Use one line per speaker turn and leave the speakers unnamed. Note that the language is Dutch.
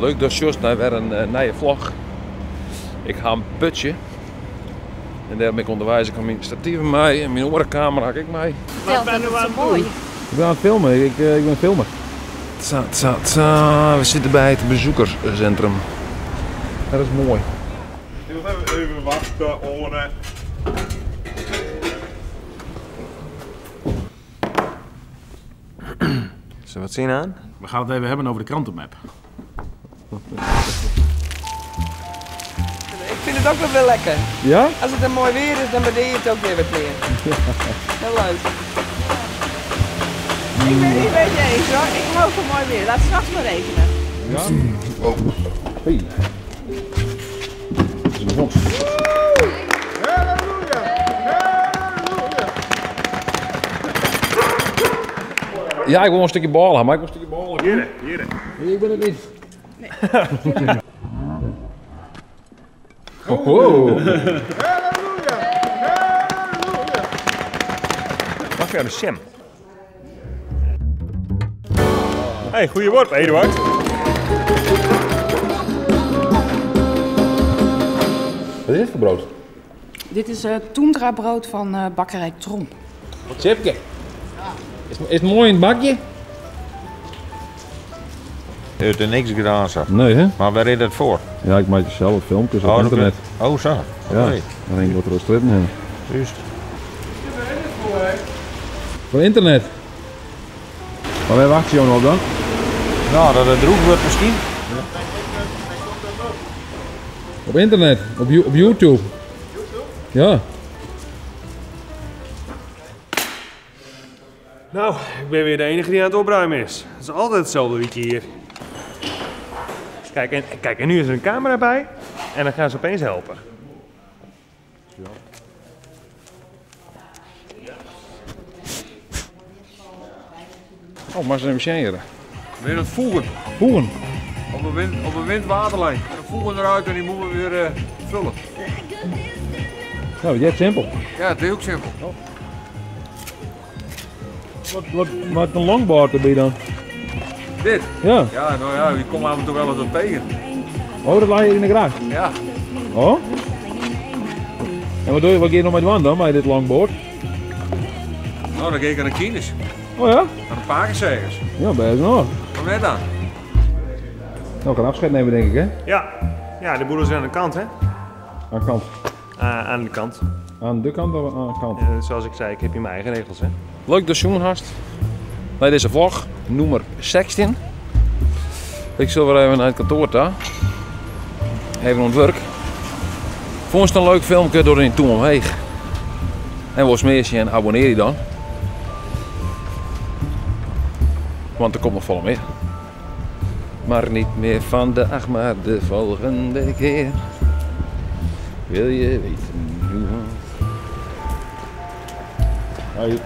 Leuk dat je naar weer een nieuwe vlog. Ik ga een putje. En daar ben ik onderwijs. Ik heb mijn statieven mee en mijn oorcamera heb ik mee.
Wat ben je aan het doen?
Ik ben aan het filmen, ik ben filmer. We zitten bij het bezoekerscentrum. Dat is mooi.
Even wachten, oren.
Zullen we wat zien aan?
We gaan het even hebben over de krantenmap.
Ik vind het ook wel weer lekker.
Ja?
Als het een mooi weer is, dan waardeer je het ook weer wat meer. Heel leuk. Ik ben niet met je eens hoor. Ik hou van mooi weer. Laat straks maar regenen.
Ja? Oh. Hey. Dat is een hond.
Halleluja! Halleluja!
Ja, ik wil een stukje ballen, maar ik wil een stukje ballen.
Hier.
Ik ben het niet. Oh, wow.
Halleluja! Halleluja!
Mag je aan de Sam? Hey, goeie woord, Eduard.
Wat is dit voor brood?
Dit is Toendra brood van bakkerij Tromp.
Chipke. Is het mooi in het bakje?
Je hebt er niks gedaan, zo.
Nee, hè?
Maar waar is dat voor?
Ja, ik maak zelf filmpjes op
dat
internet.
ben- Oh, zo.
Ja,
Oké.
dan denk ik wat er was erin hebben.
Juist.
Voor internet. Maar waar wacht je nou op dan?
Nou, dat het droeg wordt misschien.
Op internet, op YouTube. Ja.
Nou, ik ben weer de enige die aan het opruimen is. Het is altijd hetzelfde liedje hier. Kijk, en nu is er een camera bij en dan gaan ze opeens helpen.
Oh, maar ze hebben scheren.
Weer het voegen.
Voegen.
Op een windwaterlijn. En dan voegen eruit en die moeten we weer vullen.
Nou, jij hebt simpel.
Ja, het is ook simpel.
Wat een longboard erbij dan?
Dit?
Ja.
Ja, nou ja, die komen af en toe wel eens op tegen.
Oh, dat lag je in de graag.
Ja.
Oh? En wat doe je, wat ga je nog met doen dan, met dit longboard?
Nou, dan ga ik aan de kines.
Oh ja?
Aan de paardenzegers.
Ja, best wel.
Kom net aan.
Nou, gaan afscheid nemen denk ik, hè?
Ja, de boeren zijn aan de kant, hè?
Aan de kant.
Aan de kant.
Aan de kant of aan de kant?
Zoals ik zei, ik heb hier mijn eigen regels, hè?
Leuk dat je zoen hast. Bij deze vlog, nummer 16. Ik zal weer even naar het kantoor daar. Even aan het werk. Vond je het een leuk filmpje door in Toen omheen. En was meer en abonneer je dan. Want er komt nog vol meer. Maar niet meer vandaag, maar de volgende keer. Wil je weten hoe?